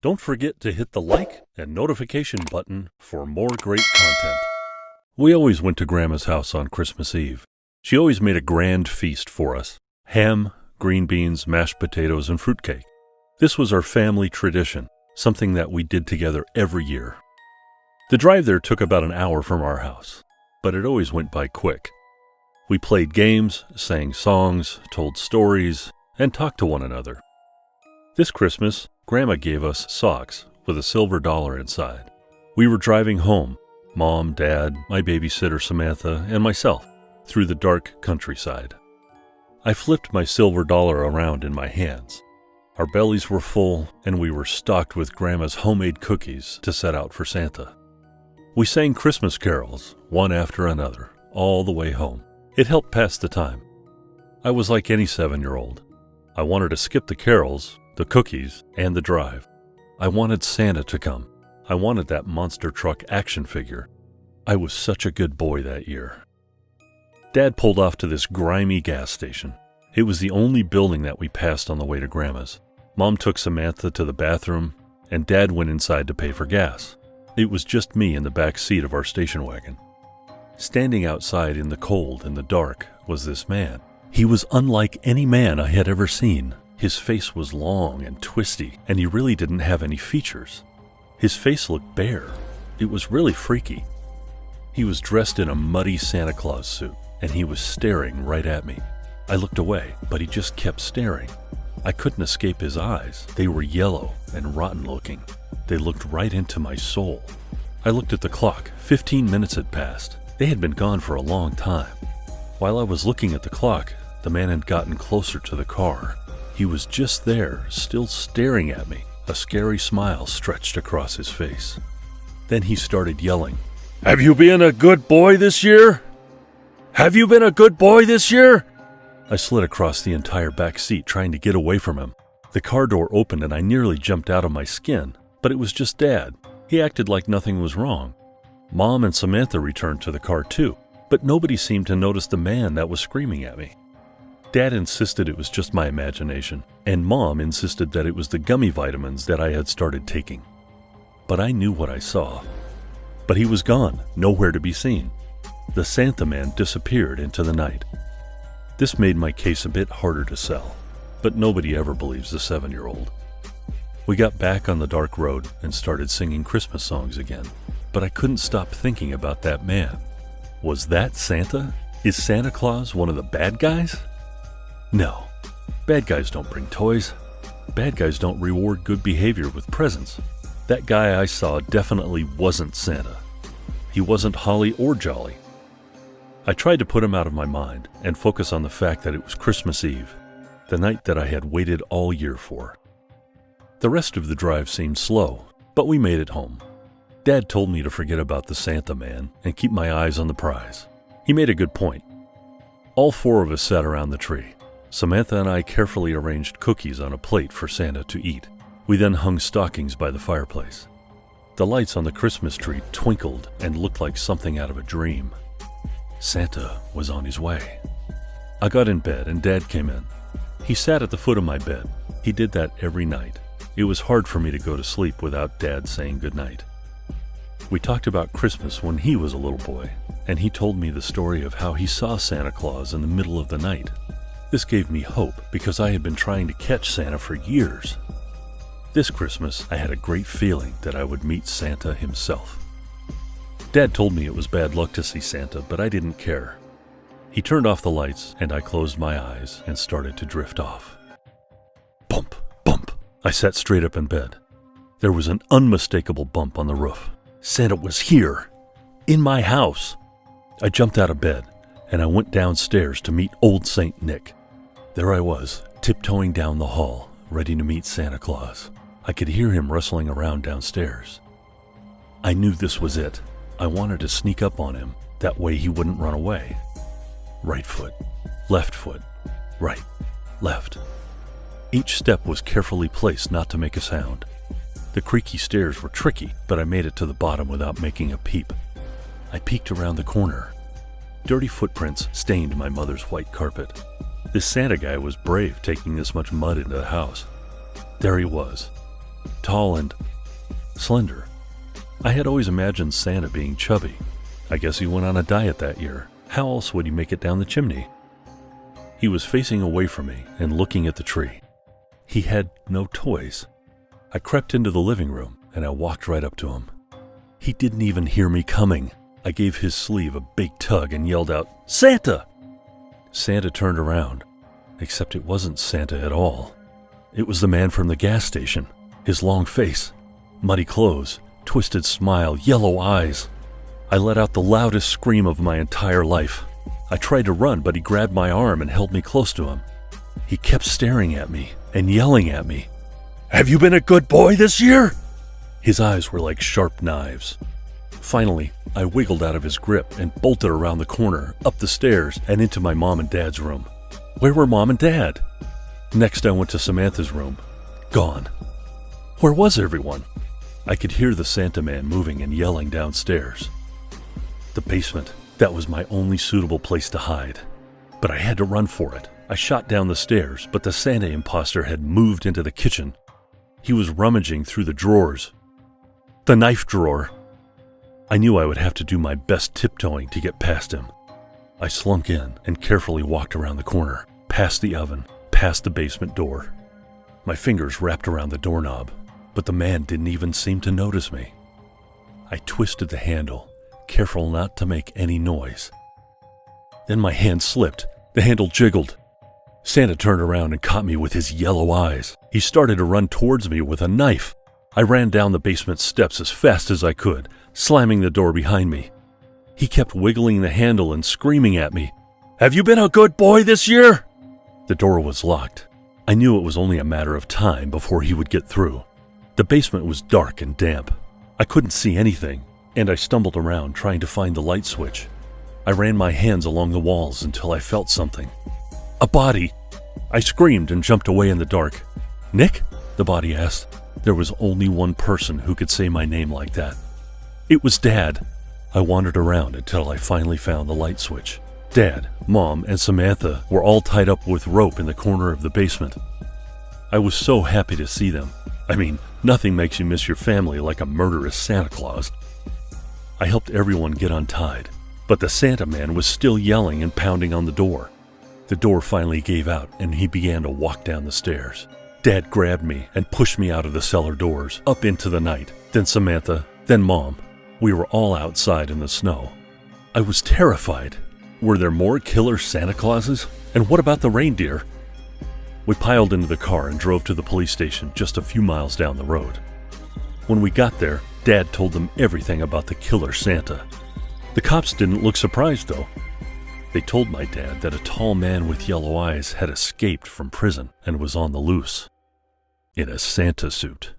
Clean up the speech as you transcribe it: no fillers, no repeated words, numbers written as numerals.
Don't forget to hit the like and notification button for more great content. We always went to Grandma's house on Christmas Eve. She always made a grand feast for us. Ham, green beans, mashed potatoes, and fruitcake. This was our family tradition, something that we did together every year. The drive there took about an hour from our house, but it always went by quick. We played games, sang songs, told stories, and talked to one another. This Christmas, Grandma gave us socks with a silver dollar inside. We were driving home, Mom, Dad, my babysitter Samantha, and myself, through the dark countryside. I flipped my silver dollar around in my hands. Our bellies were full, and we were stocked with Grandma's homemade cookies to set out for Santa. We sang Christmas carols, one after another, all the way home. It helped pass the time. I was like any 7-year-old. I wanted to skip the carols, the cookies, and the drive. I wanted Santa to come. I wanted that monster truck action figure. I was such a good boy that year. Dad pulled off to this grimy gas station. It was the only building that we passed on the way to Grandma's. Mom took Samantha to the bathroom, and Dad went inside to pay for gas. It was just me in the back seat of our station wagon. Standing outside in the cold and the dark was this man. He was unlike any man I had ever seen. His face was long and twisty, and he really didn't have any features. His face looked bare. It was really freaky. He was dressed in a muddy Santa Claus suit, and he was staring right at me. I looked away, but he just kept staring. I couldn't escape his eyes. They were yellow and rotten looking. They looked right into my soul. I looked at the clock. 15 minutes had passed. They had been gone for a long time. While I was looking at the clock, the man had gotten closer to the car. He was just there, still staring at me. A scary smile stretched across his face. Then he started yelling, "Have you been a good boy this year? Have you been a good boy this year?" I slid across the entire back seat trying to get away from him. The car door opened and I nearly jumped out of my skin, but it was just Dad. He acted like nothing was wrong. Mom and Samantha returned to the car too, but nobody seemed to notice the man that was screaming at me. Dad insisted it was just my imagination, and Mom insisted that it was the gummy vitamins that I had started taking. But I knew what I saw. But he was gone, nowhere to be seen. The Santa man disappeared into the night. This made my case a bit harder to sell, but nobody ever believes the 7-year-old. We got back on the dark road and started singing Christmas songs again, but I couldn't stop thinking about that man. Was that Santa? Is Santa Claus one of the bad guys? No, bad guys don't bring toys. Bad guys don't reward good behavior with presents. That guy I saw definitely wasn't Santa. He wasn't holly or jolly. I tried to put him out of my mind and focus on the fact that it was Christmas Eve, the night that I had waited all year for. The rest of the drive seemed slow, but we made it home. Dad told me to forget about the Santa man and keep my eyes on the prize. He made a good point. All 4 of us sat around the tree. Samantha and I carefully arranged cookies on a plate for Santa to eat. We then hung stockings by the fireplace. The lights on the Christmas tree twinkled and looked like something out of a dream. Santa was on his way. I got in bed and Dad came in. He sat at the foot of my bed. He did that every night. It was hard for me to go to sleep without Dad saying goodnight. We talked about Christmas when he was a little boy, and he told me the story of how he saw Santa Claus in the middle of the night. This gave me hope because I had been trying to catch Santa for years. This Christmas, I had a great feeling that I would meet Santa himself. Dad told me it was bad luck to see Santa, but I didn't care. He turned off the lights, and I closed my eyes and started to drift off. Bump, bump. I sat straight up in bed. There was an unmistakable bump on the roof. Santa was here, in my house. I jumped out of bed, and I went downstairs to meet old Saint Nick. There I was, tiptoeing down the hall, ready to meet Santa Claus. I could hear him rustling around downstairs. I knew this was it. I wanted to sneak up on him. That way he wouldn't run away. Right foot, right, left. Each step was carefully placed not to make a sound. The creaky stairs were tricky, but I made it to the bottom without making a peep. I peeked around the corner. Dirty footprints stained my mother's white carpet. This Santa guy was brave taking this much mud into the house. There he was, tall and slender. I had always imagined Santa being chubby. I guess he went on a diet that year. How else would he make it down the chimney? He was facing away from me and looking at the tree. He had no toys. I crept into the living room and I walked right up to him. He didn't even hear me coming. I gave his sleeve a big tug and yelled out, "Santa!" Santa turned around, except it wasn't Santa at all. It was the man from the gas station. His long face, muddy clothes, twisted smile, yellow eyes. I let out the loudest scream of my entire life. I tried to run, but he grabbed my arm and held me close to him. He kept staring at me and yelling at me. "Have you been a good boy this year?" His eyes were like sharp knives. Finally, I wiggled out of his grip and bolted around the corner, up the stairs, and into my mom and dad's room. Where were Mom and Dad? Next, I went to Samantha's room. Gone. Where was everyone? I could hear the Santa man moving and yelling downstairs. The basement. That was my only suitable place to hide. But I had to run for it. I shot down the stairs, but the Santa imposter had moved into the kitchen. He was rummaging through the drawers. The knife drawer. I knew I would have to do my best tiptoeing to get past him. I slunk in and carefully walked around the corner, past the oven, past the basement door. My fingers wrapped around the doorknob, but the man didn't even seem to notice me. I twisted the handle, careful not to make any noise. Then my hand slipped. The handle jiggled. Santa turned around and caught me with his yellow eyes. He started to run towards me with a knife. I ran down the basement steps as fast as I could, slamming the door behind me. He kept wiggling the handle and screaming at me, "Have you been a good boy this year?" The door was locked. I knew it was only a matter of time before he would get through. The basement was dark and damp. I couldn't see anything, and I stumbled around trying to find the light switch. I ran my hands along the walls until I felt something. A body! I screamed and jumped away in the dark. "Nick?" the body asked. There was only one person who could say my name like that. It was Dad. I wandered around until I finally found the light switch. Dad, Mom, and Samantha were all tied up with rope in the corner of the basement. I was so happy to see them. I mean, nothing makes you miss your family like a murderous Santa Claus. I helped everyone get untied, but the Santa man was still yelling and pounding on the door. The door finally gave out and he began to walk down the stairs. Dad grabbed me and pushed me out of the cellar doors, up into the night. Then Samantha, then Mom. We were all outside in the snow. I was terrified. Were there more killer Santa Clauses? And what about the reindeer? We piled into the car and drove to the police station just a few miles down the road. When we got there, Dad told them everything about the killer Santa. The cops didn't look surprised, though. They told my dad that a tall man with yellow eyes had escaped from prison and was on the loose in a Santa suit.